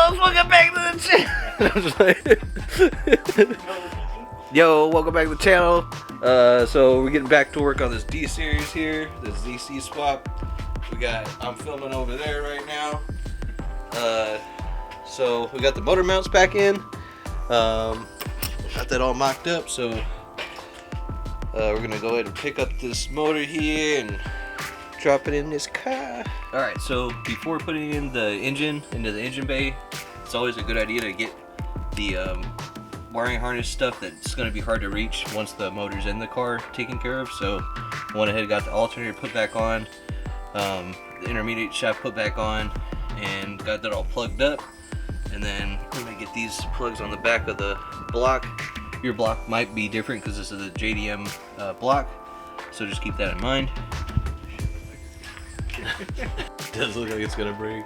fellas, welcome back to the channel. Yo, welcome back to the channel. So we're getting back to work on this D series here, this ZC swap. I'm filming over there right now. So we got the motor mounts back in. Got that all mocked up, so we're gonna go ahead and pick up this motor here and drop it in this car. Alright, so before putting in the engine into the engine bay, it's always a good idea to get the wiring harness stuff that's going to be hard to reach once the motor's in the car taken care of. So I went ahead and got the alternator put back on, the intermediate shaft put back on, and got that all plugged up. And then I'm going to get these plugs on the back of the block. Your block might be different because this is a JDM block, so just keep that in mind. It does look like it's gonna break.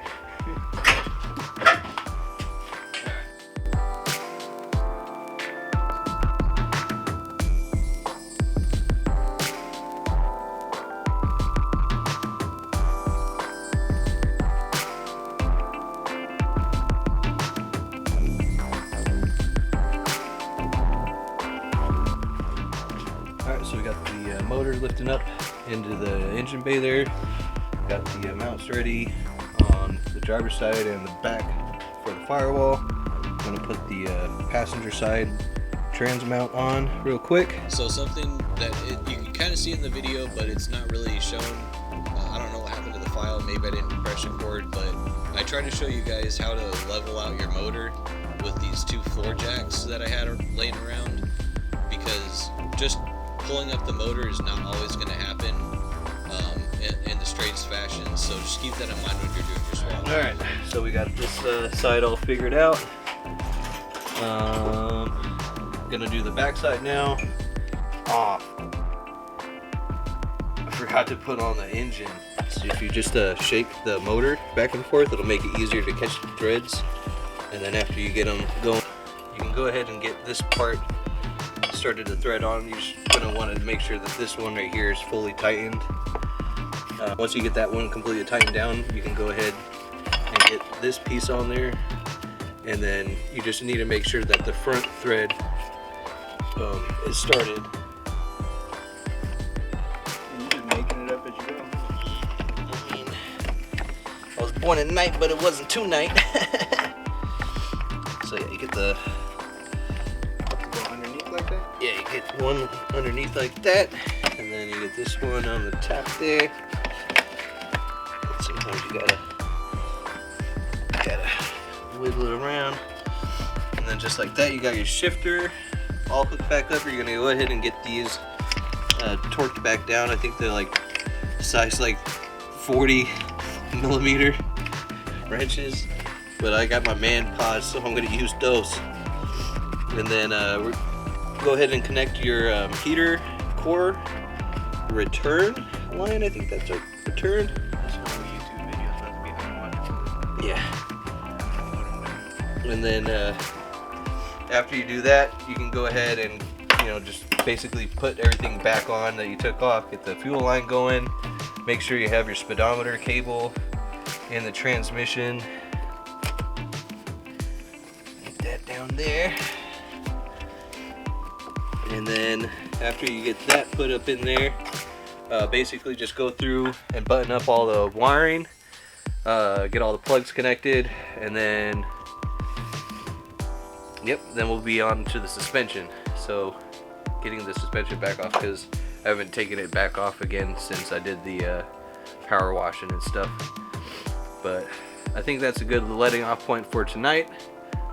Alright, so we got the motor lifting up into the engine bay there. Got the mounts ready on the driver's side and the back for the firewall. I'm going to put the passenger side trans mount on real quick. So something that you can kind of see in the video, but it's not really shown. I don't know what happened to the file. Maybe I didn't press record, but I tried to show you guys how to level out your motor with these two floor jacks that I had laying around, because just pulling up the motor is not always going to happen in the straightest fashion, so just keep that in mind when you're doing your swap. Alright, so we got this side all figured out. Gonna do the back side now. Off. I forgot to put on the engine. So if you just shake the motor back and forth, it'll make it easier to catch the threads. And then after you get them going, you can go ahead and get this part started to thread on. You're just gonna want to make sure that this one right here is fully tightened. Once you get that one completely tightened down, you can go ahead and get this piece on there, and then you just need to make sure that the front thread is started. You're just making it up as you go. I mean, I was born at night, but it wasn't too night. So yeah, you get the Underneath like that? Yeah, you get one underneath like that, and then you get this one on the top there. And sometimes you gotta wiggle it around, and then just like that, you got your shifter all hooked back up. You're gonna go ahead and get these torqued back down. I think they're like size like 40 millimeter wrenches, but I got my man pods, so I'm gonna use those. And then go ahead and connect your heater core return line. I think that's a return. There's whole YouTube videos about to be there. Yeah. And then after you do that, you can go ahead and just basically put everything back on that you took off. Get the fuel line going. Make sure you have your speedometer cable and the transmission. Get that down there. And then after you get that put up in there, basically just go through and button up all the wiring, get all the plugs connected, and then then we'll be on to the suspension. So getting the suspension back off, because I haven't taken it back off again since I did the power washing and stuff. But I think that's a good letting off point for tonight.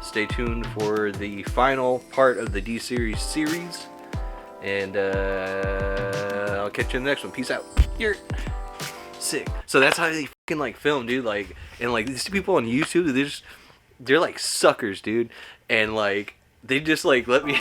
Stay tuned for the final part of the D series, and I'll catch you in the next one. Peace out. You're sick. So that's how they fucking like film, dude. Like, and like these people on YouTube, they're like suckers, dude. And like they just like let me